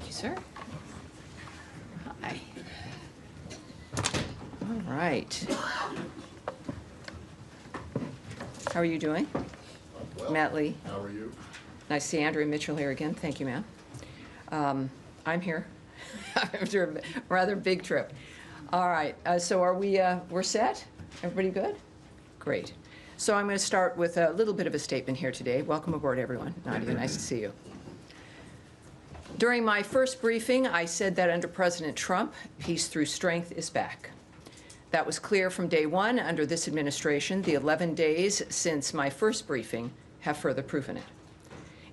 Thank you, sir. Hi. All right. How are you doing? Well, Matt Lee. how are you? Nice to see Andrea Mitchell here again. Thank you, ma'am. I'm here after a rather big trip. All right, so are we, we're set? Everybody good? Great. So I'm going to start with a little bit of a statement here today. Welcome aboard, everyone. Nadia, nice to see you. During my first briefing, I said that under President Trump, peace through strength is back. That was clear from day one under this administration. The 11 days since my first briefing have further proven it.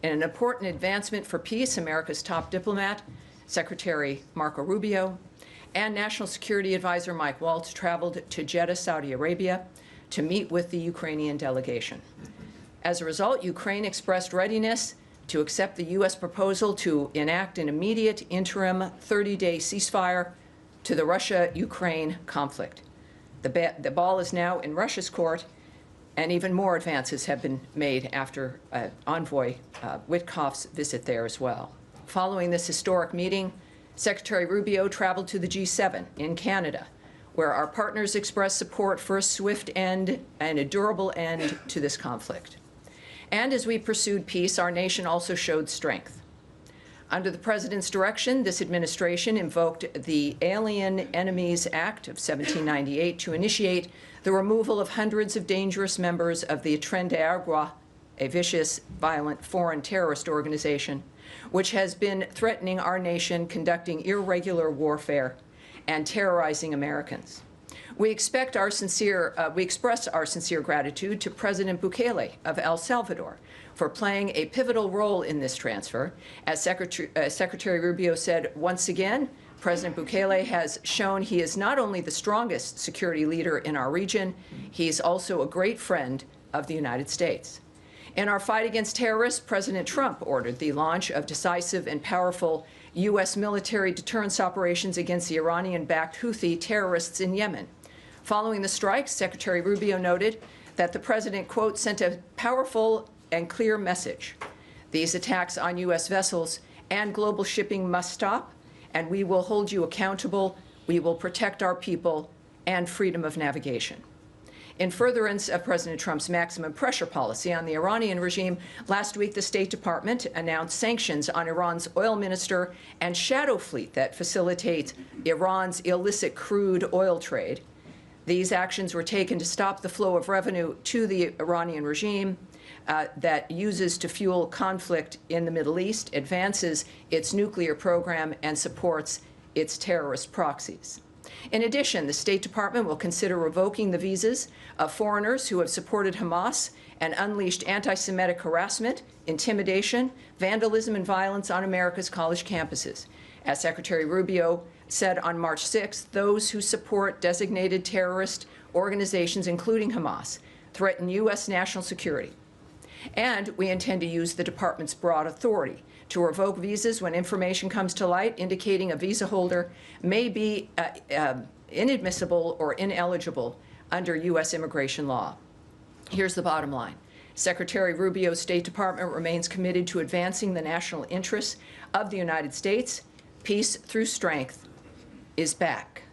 In an important advancement for peace, America's top diplomat, Secretary Marco Rubio, and National Security Advisor Mike Waltz traveled to Jeddah, Saudi Arabia, to meet with the Ukrainian delegation. As a result, Ukraine expressed readiness to accept the U.S. proposal to enact an immediate interim 30-day ceasefire to the Russia-Ukraine conflict. The ball is now in Russia's court, and even more advances have been made after Envoy Witkoff's visit there as well. Following this historic meeting, Secretary Rubio traveled to the G7 in Canada, where our partners expressed support for a swift end and a durable end to this conflict. And as we pursued peace, our nation also showed strength. Under the President's direction, this administration invoked the Alien Enemies Act of 1798 to initiate the removal of hundreds of dangerous members of the Tren de Aragua, a vicious, violent foreign terrorist organization, which has been threatening our nation, conducting irregular warfare, and terrorizing Americans. We express our sincere gratitude to President Bukele of El Salvador for playing a pivotal role in this transfer. As Secretary Rubio said, once again, President Bukele has shown he is not only the strongest security leader in our region, he is also a great friend of the United States. In our fight against terrorists, President Trump ordered the launch of decisive and powerful U.S. military deterrence operations against the Iranian-backed Houthi terrorists in Yemen. Following the strikes, Secretary Rubio noted that the president, quote, sent a powerful and clear message. These attacks on U.S. vessels and global shipping must stop, and we will hold you accountable. We will protect our people and freedom of navigation. In furtherance of President Trump's maximum pressure policy on the Iranian regime, last week the State Department announced sanctions on Iran's oil minister and shadow fleet that facilitates Iran's illicit crude oil trade. These actions were taken to stop the flow of revenue to the Iranian regime that uses to fuel conflict in the Middle East, advances its nuclear program, and supports its terrorist proxies. In addition, the State Department will consider revoking the visas of foreigners who have supported Hamas and unleashed anti-Semitic harassment, intimidation, vandalism, and violence on America's college campuses. As Secretary Rubio said on March 6th, those who support designated terrorist organizations, including Hamas, threaten U.S. national security. And we intend to use the department's broad authority to revoke visas when information comes to light indicating a visa holder may be inadmissible or ineligible under U.S. immigration law. Here's the bottom line. Secretary Rubio's State Department remains committed to advancing the national interests of the United States. Peace through strength is back.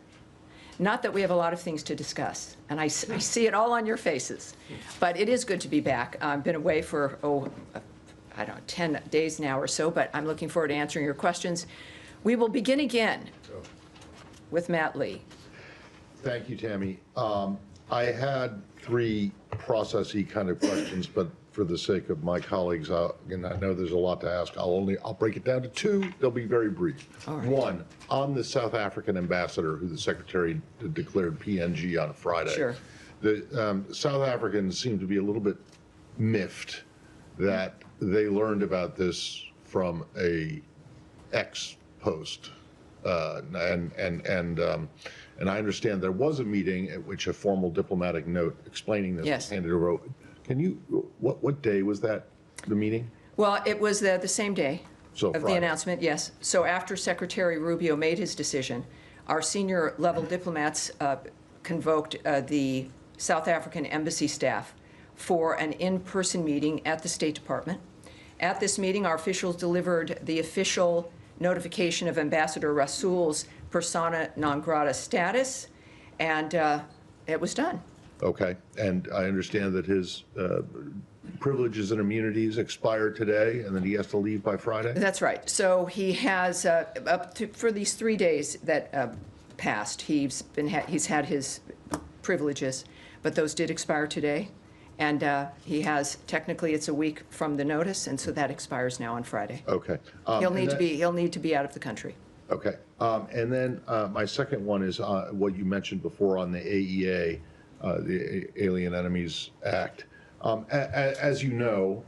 Not that we have a lot of things to discuss, and I see it all on your faces, but it is good to be back. I've been away for, I don't know, 10 days now or so, but I'm looking forward to answering your questions. We will begin again with Matt Lee. Thank you, Tammy. I had three processy kind of questions, but for the sake of my colleagues, and I know there's a lot to ask, I'll break it down to two. They'll be very brief. All right. One, on the South African ambassador who the secretary declared PNG on Friday. Sure. The South Africans seem to be a little bit miffed that they learned about this from a X post, and I understand there was a meeting at which a formal diplomatic note explaining this was handed over. Can you, what day was that, the meeting? Well, it was the same day of Friday. The announcement, yes. So after Secretary Rubio made his decision, our senior level diplomats convoked the South African embassy staff for an in-person meeting at the State Department. At this meeting, our officials delivered the official notification of Ambassador Rasool's persona non grata status, and it was done. Okay, and I understand that his privileges and immunities expire today, and then he has to leave by Friday? That's right. So he has, for these 3 days that passed, he's had his privileges, but those did expire today. And he has, technically, it's a week from the notice, and so that expires now on Friday. Okay. He'll need to be out of the country. Okay. And then my second one is what you mentioned before on the AEA, the Alien Enemies Act. As you know,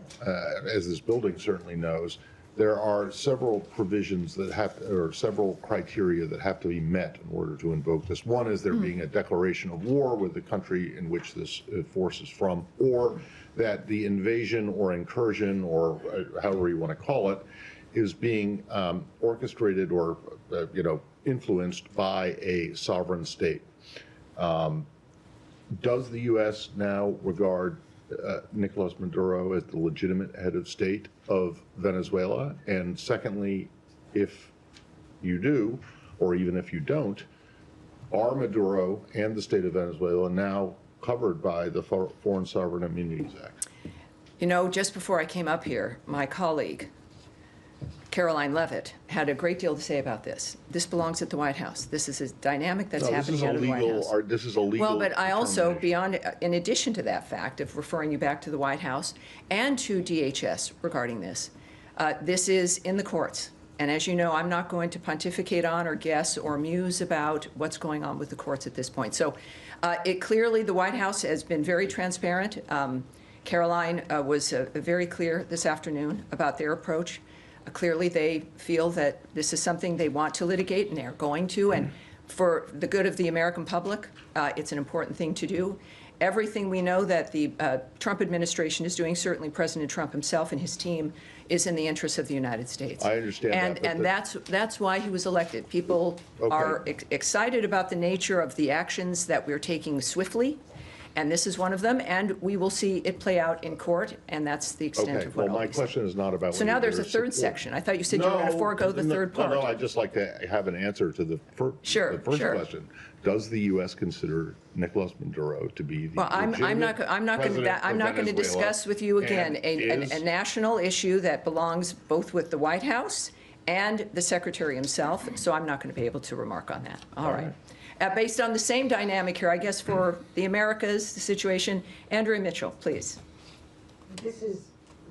as this building certainly knows, there are several provisions that or several criteria that have to be met in order to invoke this. One is there being a declaration of war with the country in which this force is from, or that the invasion or incursion, or however you want to call it, is being orchestrated or influenced by a sovereign state. Does the U.S. now regard Nicolas Maduro as the legitimate head of state of Venezuela? And secondly, if you do, or even if you don't, are Maduro and the state of Venezuela now covered by the Foreign Sovereign Immunities Act? You know, just before I came up here, my colleague, Caroline Leavitt, had a great deal to say about this. This belongs at the White House. This is a dynamic that's happening out of the White House. This is a legal. Well, but I also, in addition to that fact of referring you back to the White House and to DHS regarding this, this is in the courts. And as you know, I'm not going to pontificate on or guess or muse about what's going on with the courts at this point. So clearly the White House has been very transparent. Caroline was very clear this afternoon about their approach. Clearly, they feel that this is something they want to litigate, and they're going to. And for the good of the American public, it's an important thing to do. Everything we know that the Trump administration is doing, certainly President Trump himself and his team, is in the interest of the United States. I understand that. And that's why he was elected. People are excited about the nature of the actions that we're taking swiftly. And this is one of them, and we will see it play out in court, and that's the extent of what my question is not about. So now there's a third section. I thought you said you were going to forego the third part. No, I'd just like to have an answer to the first question. Does the U.S. consider Nicolas Maduro to be the legitimate I'm not going to discuss with you again a national issue that belongs both with the White House and the Secretary himself, so I'm not going to be able to remark on that. All right. Based on the same dynamic here, I guess, for the Americas, the situation, Andrea Mitchell, please. This is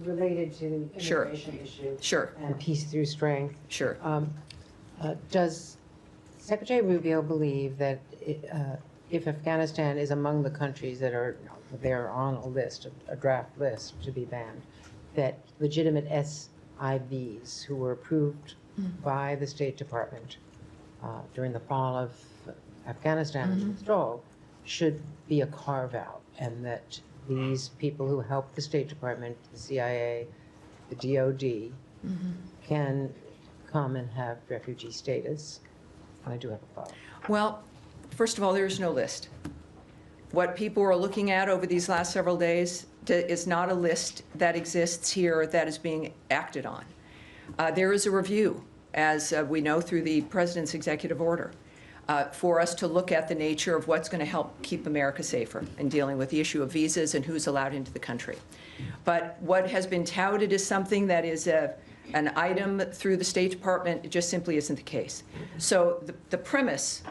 related to the immigration issue and peace through strength. Sure. Does Secretary Rubio believe that if Afghanistan is among the countries that are there on a list, a draft list to be banned, that legitimate SIVs who were approved by the State Department during the fall of Afghanistan's withdrawal should be a carve-out, and that these people who help the State Department, the CIA, the DOD, can come and have refugee status? I do have a follow-up. Well, first of all, there is no list. What people are looking at over these last several days is not a list that exists here that is being acted on. There is a review, as we know through the President's executive order, for us to look at the nature of what's going to help keep America safer in dealing with the issue of visas and who's allowed into the country. But what has been touted as something that is an item through the State Department, it just simply isn't the case. So the premise,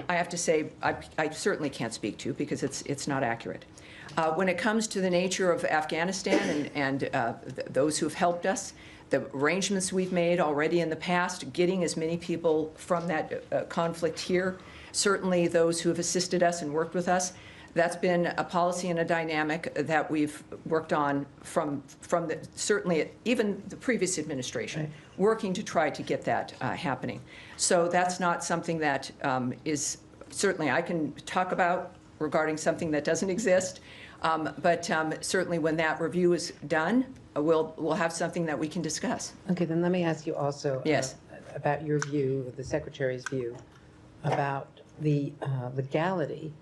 I have to say, I certainly can't speak to because it's not accurate. When it comes to the nature of Afghanistan and those who've helped us, the arrangements we've made already in the past, getting as many people from that conflict here, certainly those who have assisted us and worked with us, that's been a policy and a dynamic that we've worked on from certainly even the previous administration, working to try to get that happening. So that's not something that is certainly I can talk about regarding something that doesn't exist, but certainly when that review is done, we'll have something that we can discuss. Okay, then let me ask you also Yes. About your view, the Secretary's view, about the legality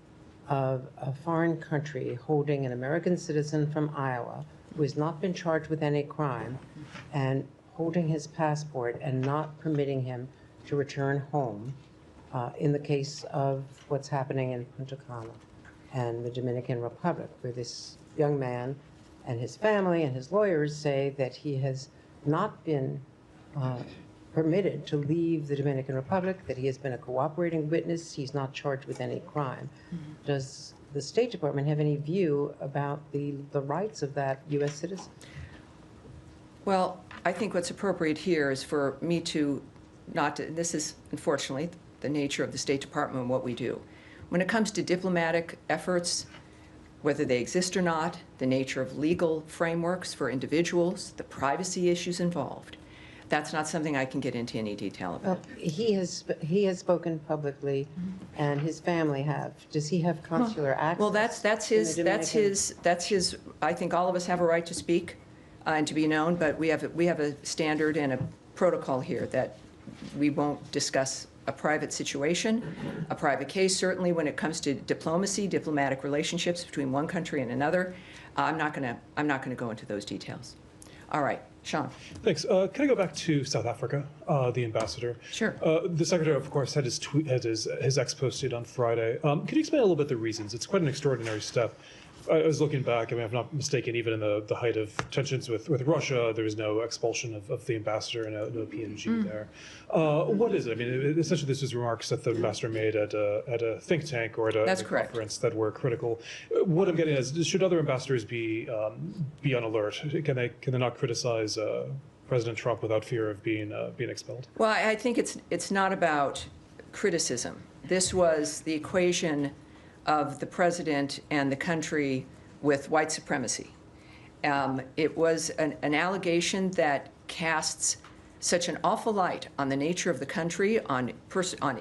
of a foreign country holding an American citizen from Iowa who has not been charged with any crime and holding his passport and not permitting him to return home in the case of what's happening in Punta Cana and the Dominican Republic, where this young man and his family and his lawyers say that he has not been permitted to leave the Dominican Republic, that he has been a cooperating witness, he's not charged with any crime. Does the State Department have any view about the rights of that U.S. citizen? Well, I think what's appropriate here is for me to not to, this is unfortunately the nature of the State Department and what we do. When it comes to diplomatic efforts, whether they exist or not, the nature of legal frameworks for individuals, the privacy issues involved, that's not something I can get into any detail about. Well, he has spoken publicly, and his family have. Does he have consular access? Well, that's his. I think all of us have a right to speak and to be known, but we have a standard and a protocol here that we won't discuss a private situation, a private case. Certainly, when it comes to diplomacy, diplomatic relationships between one country and another, I'm not going to go into those details. All right, Sean. Thanks. Can I go back to South Africa, the ambassador? Sure. The secretary, of course, had his ex posted on Friday. Can you explain a little bit the reasons? It's quite an extraordinary step. I was looking back. I mean, if I'm not mistaken, even in the height of tensions with Russia, there was no expulsion of the ambassador and no PNG there. What is it? I mean, essentially, this is remarks that the ambassador made at a think tank or at a conference that were critical. What I'm getting at is, should other ambassadors be on alert? Can they not criticize President Trump without fear of being expelled? Well, I think it's not about criticism. This was the equation of the president and the country with white supremacy. It was an allegation that casts such an awful light on the nature of the country, on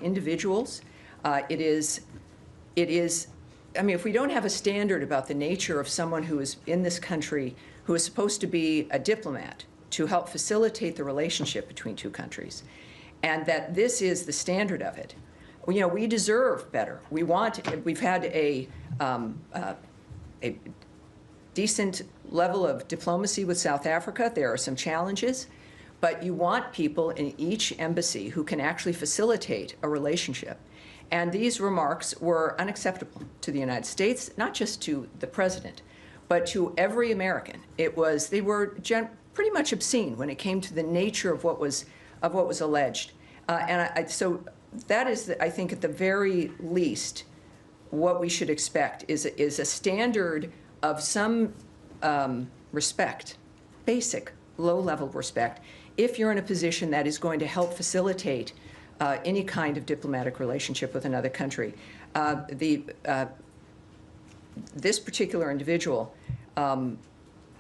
individuals. It is. I mean, if we don't have a standard about the nature of someone who is in this country, who is supposed to be a diplomat to help facilitate the relationship between two countries, and that this is the standard of it, you know, we deserve better. We've had a decent level of diplomacy with South Africa. There are some challenges, but you want people in each embassy who can actually facilitate a relationship. And these remarks were unacceptable to the United States, not just to the president, but to every American. They were pretty much obscene when it came to the nature of what was alleged. So that is, I think, at the very least, what we should expect is a standard of some respect, basic, low-level respect, if you're in a position that is going to help facilitate any kind of diplomatic relationship with another country. This particular individual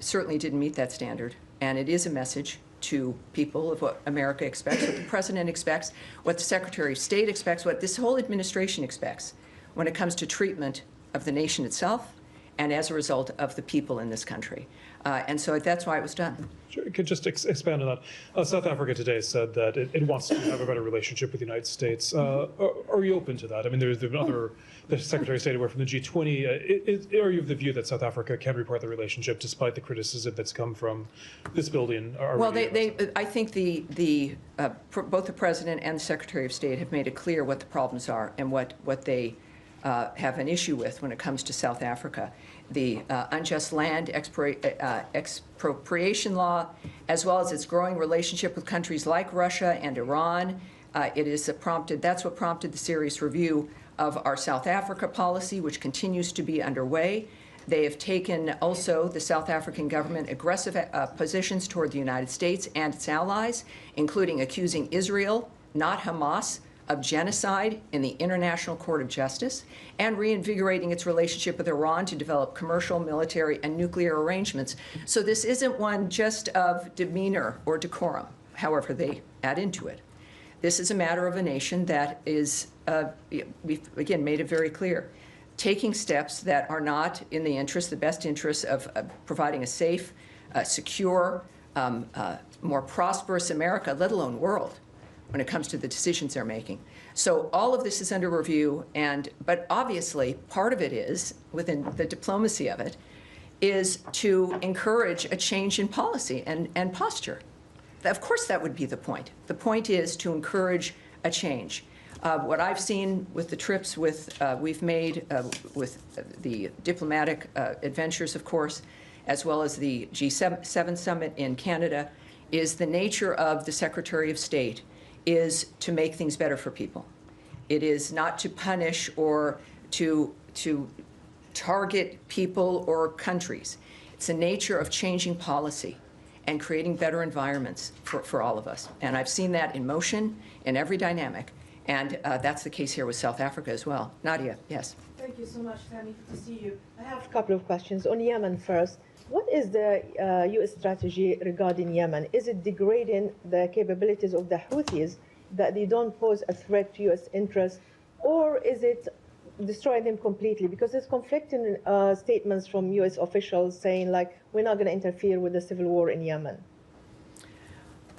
certainly didn't meet that standard, and it is a message to people of what America expects, what the president expects, what the Secretary of State expects, what this whole administration expects when it comes to treatment of the nation itself and as a result of the people in this country. And so that's why it was done. Sure. Could just expand on that. South Africa today said that it wants to have a better relationship with the United States. Are you open to that? I mean, there's been other, the Secretary of State aware from the G20. Are you of the view that South Africa can report the relationship despite the criticism that's come from this building? Well, I think both the President and the Secretary of State have made it clear what the problems are and what they have an issue with when it comes to South Africa. The unjust land expropriation law, as well as its growing relationship with countries like Russia and Iran. That's what prompted the serious review of our South Africa policy, which continues to be underway. They have taken also, the South African government, aggressive positions toward the United States and its allies, including accusing Israel, not Hamas, of genocide in the International Court of Justice, and reinvigorating its relationship with Iran to develop commercial, military, and nuclear arrangements. So this isn't one just of demeanor or decorum, however they add into it. This is a matter of a nation that is, we've again made it very clear, taking steps that are not in the best interest of providing a safe, secure, more prosperous America, let alone world, when it comes to the decisions they're making. So all of this is under review, but obviously part of it is, within the diplomacy of it, is to encourage a change in policy and posture. of course that would be the point. The point is to encourage a change. What I've seen with the trips we've made with the diplomatic adventures, of course, as well as the G7 summit in Canada, is the nature of the Secretary of State is to make things better for people. It is not to punish or to target people or countries. It's the nature of changing policy and creating better environments for all of us. And I've seen that in motion in every dynamic. And that's the case here with South Africa as well. Nadia, yes. Thank you so much, Tammy. Good to see you. I have a couple of questions. On Yemen first, what is the U.S. strategy regarding Yemen? Is it degrading the capabilities of the Houthis that they don't pose a threat to U.S. interests, or is it destroying them completely? Because there's conflicting statements from U.S. officials saying, like, we're not going to interfere with the civil war in Yemen.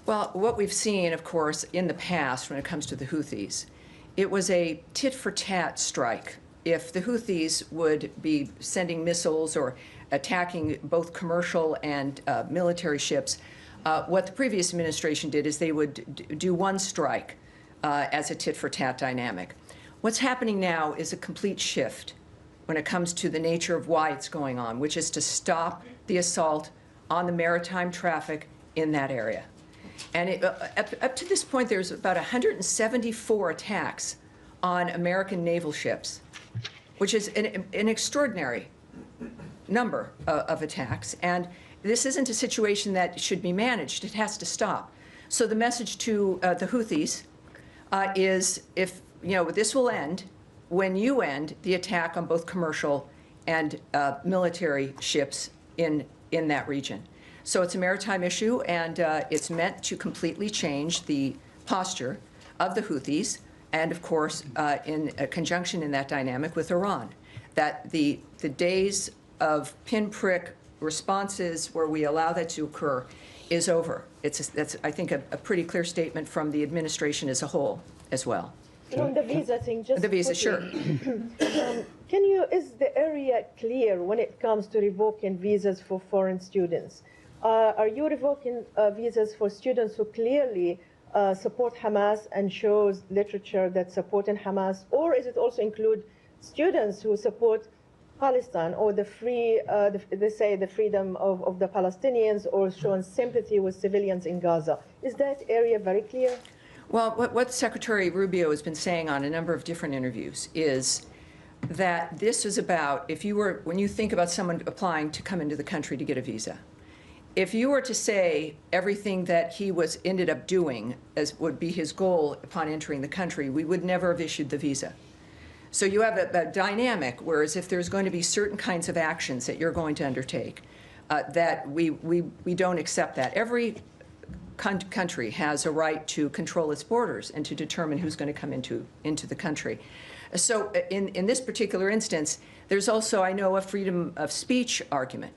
Well, what we've seen, of course, in the past when it comes to the Houthis, it was a tit-for-tat strike. If the Houthis would be sending missiles or attacking both commercial and military ships, what the previous administration did is they would do one strike as a tit-for-tat dynamic. What's happening now is a complete shift when it comes to the nature of why it's going on, which is to stop the assault on the maritime traffic in that area. And up to this point, there's about 174 attacks on American naval ships, which is an extraordinary number of attacks. And this isn't a situation that should be managed. It has to stop. So the message to the Houthis is, if this will end when you end the attack on both commercial and military ships in that region. So it's a maritime issue, and it's meant to completely change the posture of the Houthis, and of course, in a conjunction in that dynamic with Iran. That the days of pinprick responses where we allow that to occur is over. That's, I think, a pretty clear statement from the administration as a whole as well. And on the visa thing, just The visa, quickly, sure. is the area clear when it comes to revoking visas for foreign students? Are you revoking visas for students who clearly support Hamas and shows literature that's supporting Hamas, or is it also include students who support Palestine or the free, they say the freedom of the Palestinians, or showing sympathy with civilians in Gaza? Is that area very clear? Well, what Secretary Rubio has been saying on a number of different interviews is that this is about, when you think about someone applying to come into the country to get a visa, if you were to say everything that he ended up doing as would be his goal upon entering the country, we would never have issued the visa. So you have a dynamic, whereas if there's going to be certain kinds of actions that you're going to undertake, that we don't accept that. Every country has a right to control its borders and to determine who's going to come into the country. So in this particular instance, there's also, I know, a freedom of speech argument.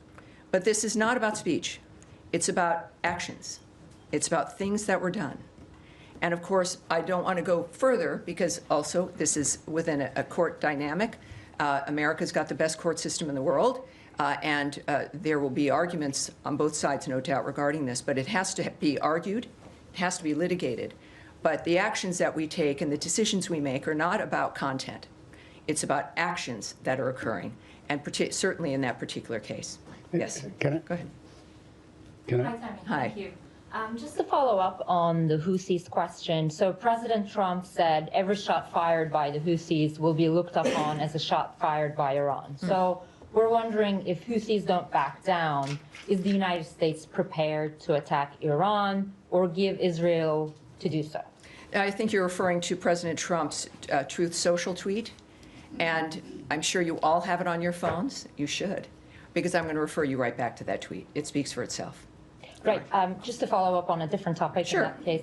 But this is not about speech. It's about actions. It's about things that were done. And of course, I don't want to go further because also this is within a court dynamic. America's got the best court system in the world, and there will be arguments on both sides, no doubt, regarding this. But it has to be argued. It has to be litigated. But the actions that we take and the decisions we make are not about content. It's about actions that are occurring, and certainly in that particular case. Yes. Can I? Go ahead. Can Hi, I? Tammy. Hi. Thank you. Just to follow up on the Houthis question, so President Trump said every shot fired by the Houthis will be looked upon as a shot fired by Iran. So we're wondering, if Houthis don't back down, is the United States prepared to attack Iran or give Israel to do so? I think you're referring to President Trump's Truth Social tweet, and I'm sure you all have it on your phones. You should, because I'm going to refer you right back to that tweet. It speaks for itself. Right. Just to follow up on a different topic Sure. in that case.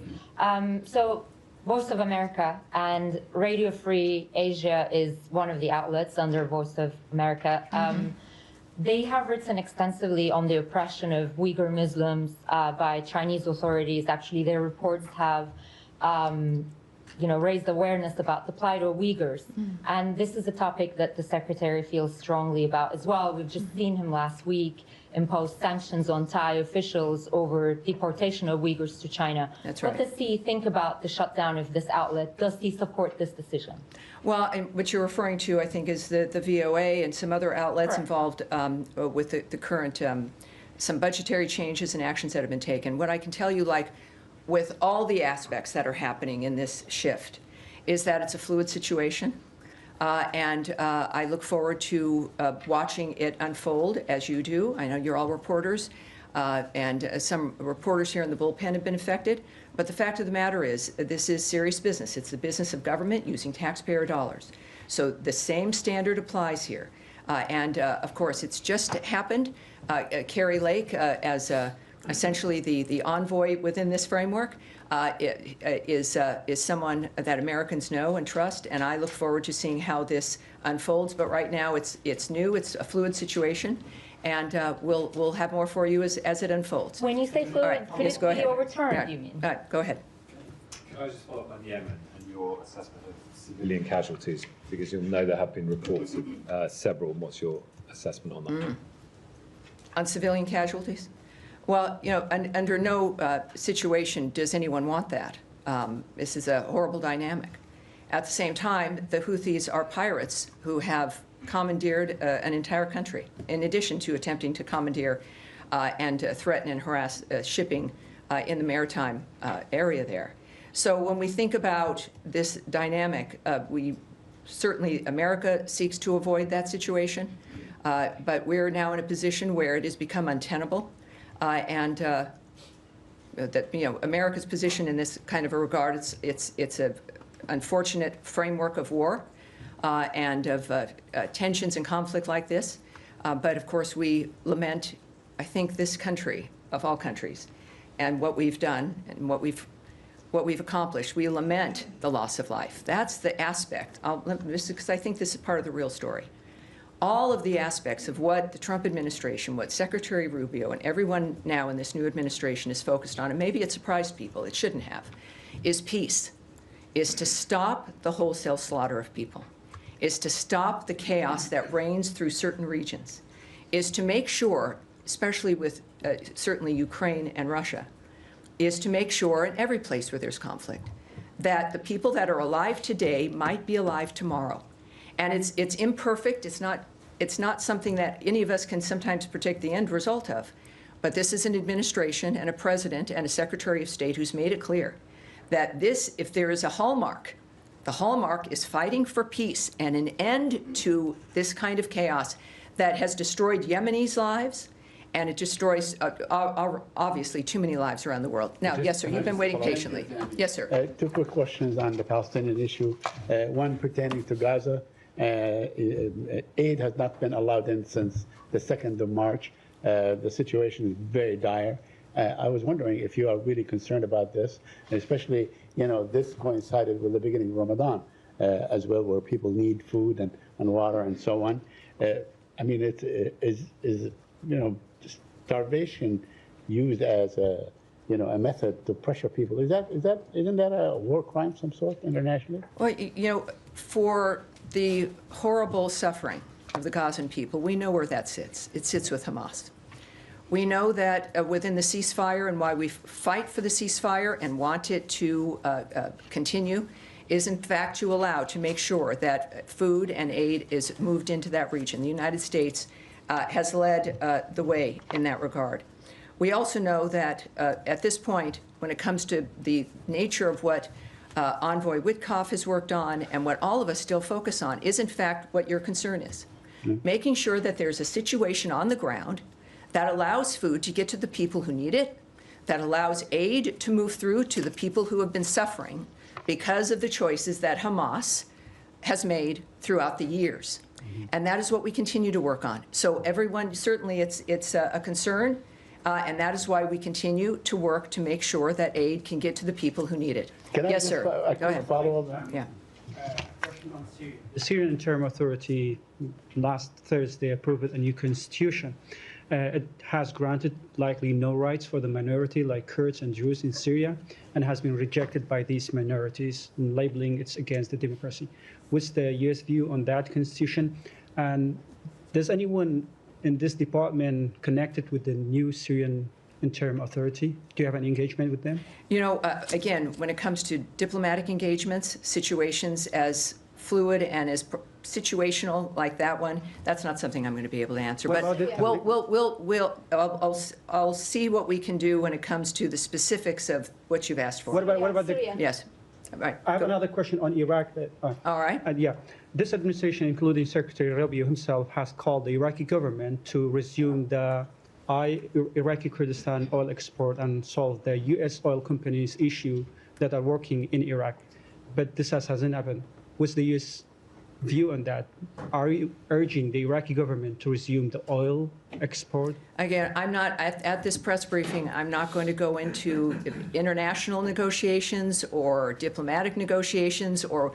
So Voice of America and Radio Free Asia is one of the outlets under Voice of America. They have written extensively on the oppression of Uyghur Muslims by Chinese authorities. Actually, their reports have raised awareness about the plight of Uyghurs. And this is a topic that the Secretary feels strongly about as well. We've just seen him last week imposed sanctions on Thai officials over deportation of Uyghurs to China. That's right. What does he think about the shutdown of this outlet? Does he support this decision? Well, and what you're referring to, I think, is the VOA and some other outlets Correct. involved with the current, some budgetary changes and actions that have been taken. What I can tell you, like, with all the aspects that are happening in this shift, is that it's a fluid situation. And I look forward to watching it unfold as you do. I know you're all reporters, and some reporters here in the bullpen have been affected. But the fact of the matter is, this is serious business. It's the business of government using taxpayer dollars. So the same standard applies here. And of course, it's just happened. Carrie Lake, as essentially the envoy within this framework, is someone that Americans know and trust, and I look forward to seeing how this unfolds. But right now, it's new, it's a fluid situation, and we'll have more for you as it unfolds. When you say fluid, right, could yes, it go be ahead. overturned, Yeah. you mean? Go ahead. Can I just follow up on Yemen and your assessment of civilian casualties? Because you'll know there have been reports of several. What's your assessment on that? On civilian casualties? Well, you know, under no situation does anyone want that. This is a horrible dynamic. At the same time, the Houthis are pirates who have commandeered an entire country, in addition to attempting to commandeer and threaten and harass shipping in the maritime area there. So when we think about this dynamic, America seeks to avoid that situation, but we're now in a position where it has become untenable. And that, you know, America's position in this kind of a regard, it's an unfortunate framework of war and of tensions and conflict like this. But of course, we lament, I think, this country of all countries, and what we've done and what we've accomplished. We lament the loss of life. That's the aspect. Because I think this is part of the real story. All of the aspects of what the Trump administration, what Secretary Rubio and everyone now in this new administration is focused on, and maybe it surprised people, it shouldn't have, is peace, is to stop the wholesale slaughter of people, is to stop the chaos that reigns through certain regions, is to make sure, especially with certainly Ukraine and Russia, is to make sure in every place where there's conflict that the people that are alive today might be alive tomorrow. And it's imperfect. It's not something that any of us can sometimes predict the end result of. But this is an administration and a president and a Secretary of State who's made it clear that this, if there is a hallmark, the hallmark is fighting for peace and an end to this kind of chaos that has destroyed Yemenis' lives, and it destroys, obviously, too many lives around the world. Now, yes, sir, you've been waiting patiently. Yes, sir. Two quick questions on the Palestinian issue. One pertaining to Gaza. Aid has not been allowed in since the 2nd of March. The situation is very dire. I was wondering if you are really concerned about this, and especially, you know, this coincided with the beginning of Ramadan as well, where people need food and water and so on. I mean, is you know, starvation used as a, you know, a method to pressure people? Isn't that a war crime of some sort internationally? Well, you know, for the horrible suffering of the Gazan people, we know where that sits. It sits with Hamas. We know that within the ceasefire, and why we fight for the ceasefire and want it to continue, is in fact to make sure that food and aid is moved into that region. The United States has led the way in that regard. We also know that at this point, when it comes to the nature of what Envoy Witkoff has worked on and what all of us still focus on, is in fact what your concern is. Making sure that there's a situation on the ground that allows food to get to the people who need it, that allows aid to move through to the people who have been suffering because of the choices that Hamas has made throughout the years. And that is what we continue to work on. So everyone, certainly it's a concern, and that is why we continue to work to make sure that aid can get to the people who need it. Yes, sir. Go ahead. Follow up? Yeah. The Syrian Interim Authority last Thursday approved a new constitution. It has granted likely no rights for the minority like Kurds and Druze in Syria, and has been rejected by these minorities, labeling it against the democracy. What's the U.S. view on that constitution? And does anyone in this department connected with the new Syrian Interim Authority? Do you have any engagement with them? You know, again, when it comes to diplomatic engagements, situations as fluid and as situational like that one, that's not something I'm going to be able to answer. What But I'll see what we can do when it comes to the specifics of what you've asked for. What about the? Syria. Yes, right. I have Go. another question on Iraq. All right. Yeah, this administration, including Secretary Rubio himself, has called the Iraqi government to resume the Iraqi Kurdistan oil export and solve the U.S. oil companies' issue that are working in Iraq. But this hasn't happened. What's the U.S. view on that? Are you urging the Iraqi government to resume the oil export? Again, I'm not, at this press briefing, I'm not going to go into international negotiations or diplomatic negotiations or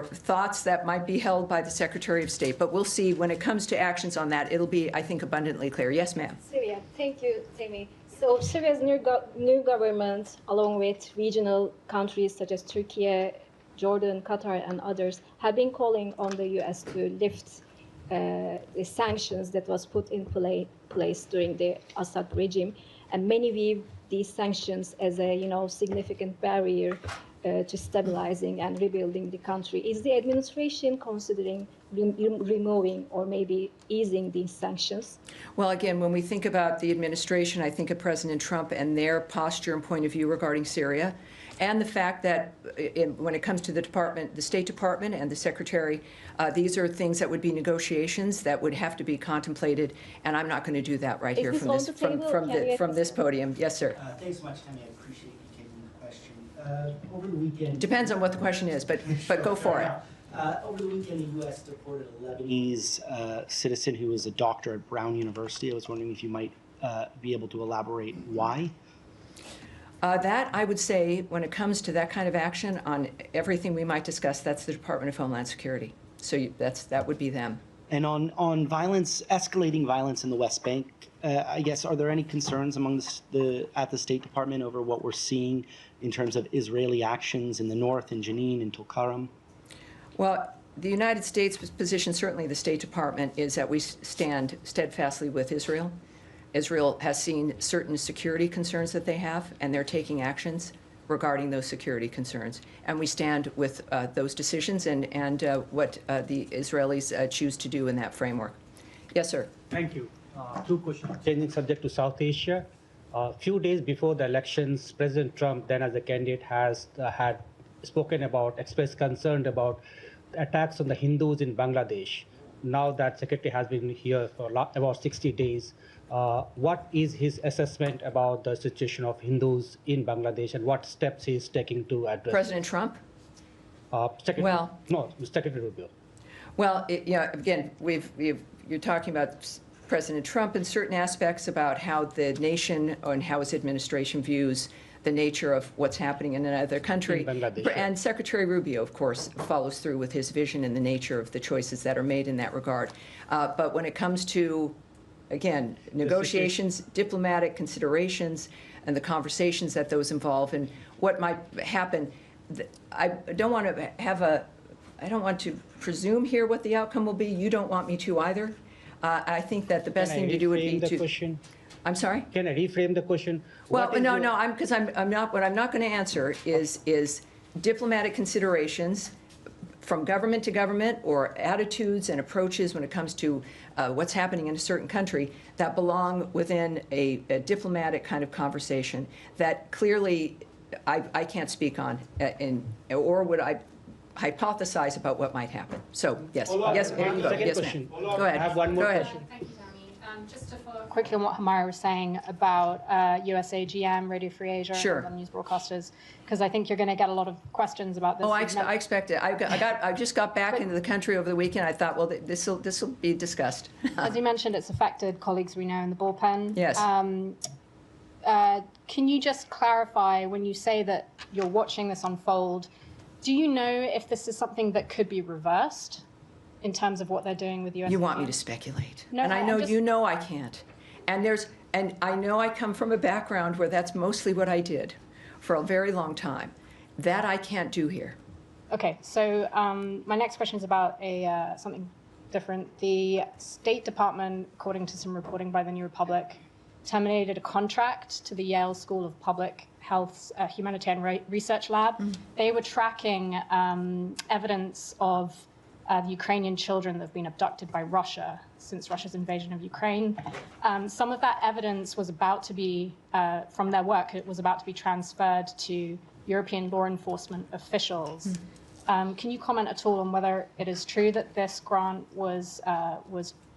thoughts that might be held by the Secretary of State. But we'll see when it comes to actions on that. It'll be, I think, abundantly clear. Yes, ma'am. Syria. Thank you, Tammy. So Syria's new government, along with regional countries such as Turkey, Jordan, Qatar, and others, have been calling on the U.S. to lift the sanctions that was put in place during the Assad regime, and many view these sanctions as a significant barrier to stabilizing and rebuilding the country. Is the administration considering removing or maybe easing these sanctions? Well, again, when we think about the administration, I think of President Trump and their posture and point of view regarding Syria, and the fact that when it comes to the State Department and the Secretary, these are things that would be negotiations that would have to be contemplated, and I'm not going to do that right here from this podium. Yes, sir. Thanks so much, Tammy. I appreciate you taking the question. Over the weekend... Depends on what the question is, but go for it. Over the weekend, the U.S. deported a Lebanese citizen who was a doctor at Brown University. I was wondering if you might be able to elaborate why. That, I would say, when it comes to that kind of action on everything we might discuss, that's the Department of Homeland Security. So that would be them. And on violence, escalating violence in the West Bank, I guess, are there any concerns among at the State Department over what we're seeing in terms of Israeli actions in the north, in Jenin, in Tulkarm? Well, the United States position, certainly the State Department, is that we stand steadfastly with Israel. Israel has seen certain security concerns that they have, and they're taking actions regarding those security concerns. And we stand with those decisions and what the Israelis choose to do in that framework. Yes, sir. Thank you. Two questions. Changing subject to South Asia. A few days before the elections, President Trump, then as a candidate, had spoken about, expressed concern about attacks on the Hindus in Bangladesh. Now that Secretary has been here for about 60 days, what is his assessment about the situation of Hindus in Bangladesh and what steps he is taking to address President Trump? Secretary Rubio. Well, again, you're talking about President Trump in certain aspects about how the nation and how his administration views the nature of what's happening in another country. And Secretary Rubio, of course, follows through with his vision and the nature of the choices that are made in that regard. But when it comes to, again, negotiations, diplomatic considerations, and the conversations that those involve and what might happen, I don't want to presume here what the outcome will be. You don't want me to either. I think that the best thing to do would be to... Question? I'm sorry? Can I reframe the question? Well, no, because I'm not. What I'm not going to answer is diplomatic considerations from government to government or attitudes and approaches when it comes to what's happening in a certain country that belong within a diplomatic kind of conversation that clearly I can't speak on, or would I hypothesize about what might happen. So yes, yes, there you go. Yes, ma'am. Go ahead. I have one more Go ahead. question. Thank you, Tammy. Just to follow up quickly on what Hamara was saying about USA GM, Radio Free Asia, Sure. and other news broadcasters, because I think you're going to get a lot of questions about this. Oh, I expect it. I just got back into the country over the weekend. I thought, well, this will be discussed. As you mentioned, it's affected colleagues we know in the bullpen. Yes. Can you just clarify, when you say that you're watching this unfold, do you know if this is something that could be reversed in terms of what they're doing with US? You want me to speculate. No, and I know just... you know I can't. And I know I come from a background where that's mostly what I did for a very long time. That I can't do here. Okay, so my next question is about something different. The State Department, according to some reporting by the New Republic, terminated a contract to the Yale School of Public Health's humanitarian research lab. They were tracking evidence of the Ukrainian children that have been abducted by Russia since Russia's invasion of Ukraine. Some of that evidence was about to be, from their work, it was about to be transferred to European law enforcement officials. Can you comment at all on whether it is true that this grant was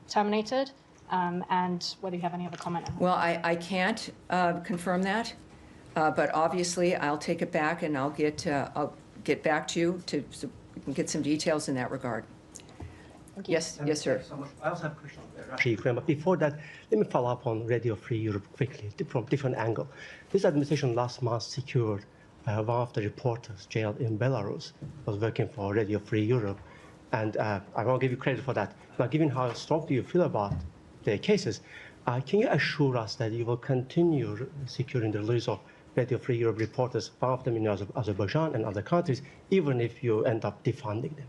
terminated, and whether you have any other comment on that? Well, I can't confirm that, but obviously I'll take it back and I'll get back to you so we can get some details in that regard. Yes, yes, sir. I also have a question on Russia-Ukraine, but before that, let me follow up on Radio Free Europe quickly from different angle. This administration last month secured one of the reporters jailed in Belarus, was working for Radio Free Europe, and I won't give you credit for that. But given how strongly you feel about the cases, can you assure us that you will continue securing the release of Radio Free Europe reporters, one of them in Azerbaijan and other countries, even if you end up defunding them?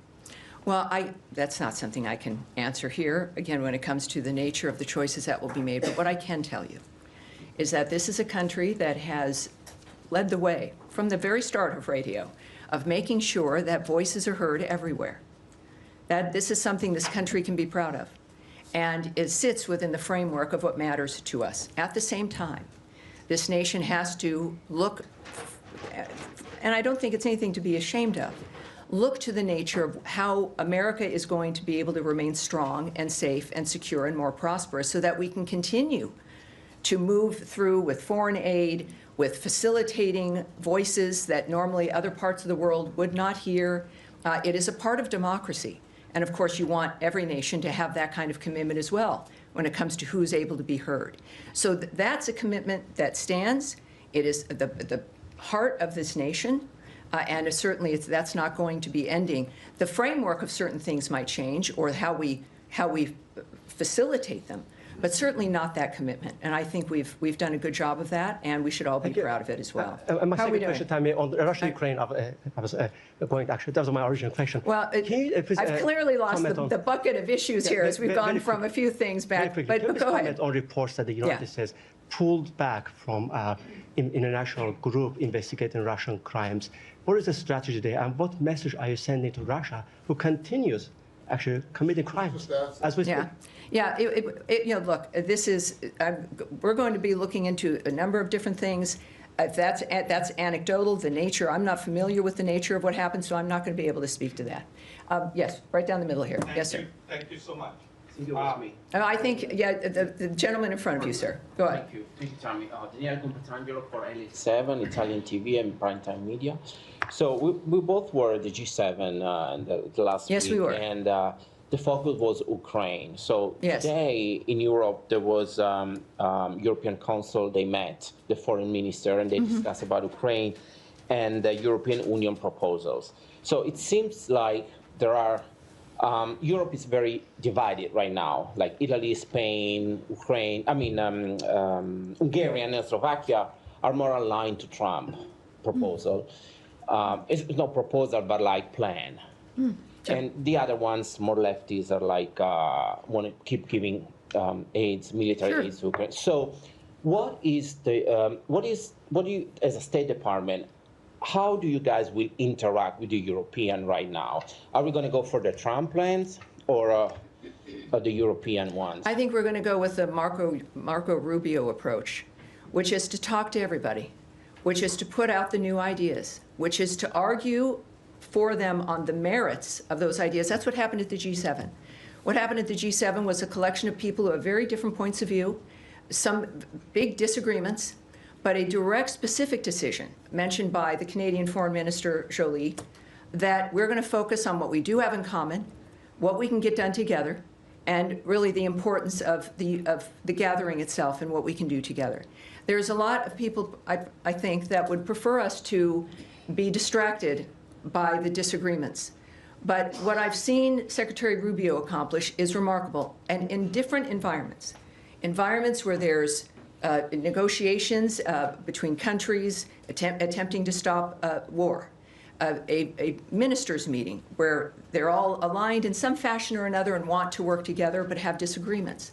Well, that's not something I can answer here, again, when it comes to the nature of the choices that will be made. But what I can tell you is that this is a country that has led the way from the very start of radio, of making sure that voices are heard everywhere. That this is something this country can be proud of. And it sits within the framework of what matters to us. At the same time, this nation has to look, and I don't think it's anything to be ashamed of, look to the nature of how America is going to be able to remain strong and safe and secure and more prosperous so that we can continue to move through with foreign aid, with facilitating voices that normally other parts of the world would not hear. It is a part of democracy. And of course, you want every nation to have that kind of commitment as well when it comes to who's able to be heard. So that's a commitment that stands. It is the heart of this nation. And certainly that's not going to be ending. The framework of certain things might change, or how we facilitate them, but certainly not that commitment. And I think we've done a good job of that, and we should all be proud of it as well. My How are we second doing? question, Tammy, on Russia-Ukraine, I was going actually, that was my original question. Well, I've clearly lost the bucket of issues here as we've gone from a few things back. But go ahead. Comment on reports that the United States pulled back from international group investigating Russian crimes. What is the strategy there, and what message are you sending to Russia, who continues actually committing crimes as we speak? Yeah. Look, this is we're going to be looking into a number of different things. That's anecdotal. The nature, I'm not familiar with the nature of what happened, so I'm not going to be able to speak to that. Yes, right down the middle here. Yes, sir. Thank you so much. I think, the gentleman in front of you, sir. Go ahead. Thank you, Tammy. Daniele Competangelo for LA7, Italian TV and primetime media. So we both were at the G7 the last week. Yes, we were. And the focus was Ukraine. So today in Europe, there was European Council. They met, the foreign minister, and they discussed about Ukraine and the European Union proposals. So it seems like there are Europe is very divided right now, like Italy, Spain, Ukraine, Hungary and Slovakia are more aligned to Trump proposal. It's not proposal, but like plan. And the other ones, more lefties, are like, want to keep giving aids, military aids to Ukraine. So what is the, what do you, as a State Department, how do you guys will interact with the European right now? Are we going to go for the Trump plans or the European ones? I think we're going to go with the Marco Rubio approach, which is to talk to everybody, which is to put out the new ideas, which is to argue for them on the merits of those ideas. That's what happened at the G7. What happened at the G7 was a collection of people who have very different points of view, some big disagreements, but a direct, specific decision mentioned by the Canadian Foreign Minister Joly that we're going to focus on what we do have in common, what we can get done together, and really the importance of the gathering itself and what we can do together. There's a lot of people, I think, that would prefer us to be distracted by the disagreements. But what I've seen Secretary Rubio accomplish is remarkable, and in different environments where there's negotiations between countries attempting to stop war, a ministers' meeting where they're all aligned in some fashion or another and want to work together but have disagreements.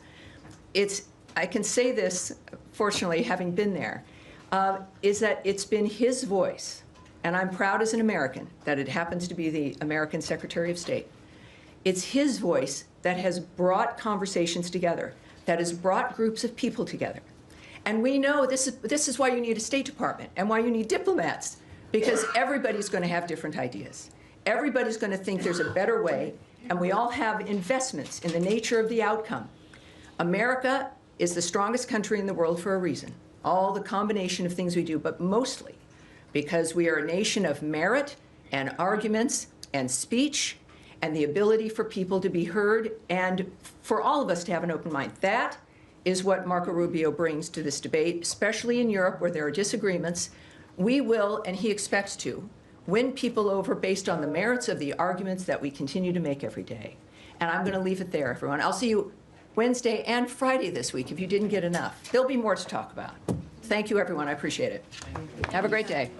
I can say this, fortunately, having been there, is that it's been his voice, and I'm proud as an American that it happens to be the American Secretary of State. It's his voice that has brought conversations together, that has brought groups of people together. And we know this is why you need a State Department and why you need diplomats, because everybody's going to have different ideas. Everybody's going to think there's a better way, and we all have investments in the nature of the outcome. America is the strongest country in the world for a reason. All the combination of things we do, but mostly because we are a nation of merit and arguments and speech and the ability for people to be heard and for all of us to have an open mind. That is what Marco Rubio brings to this debate, especially in Europe where there are disagreements. We will, and he expects to, win people over based on the merits of the arguments that we continue to make every day. And I'm going to leave it there, everyone. I'll see you Wednesday and Friday this week if you didn't get enough. There'll be more to talk about. Thank you, everyone. I appreciate it. Have a great day.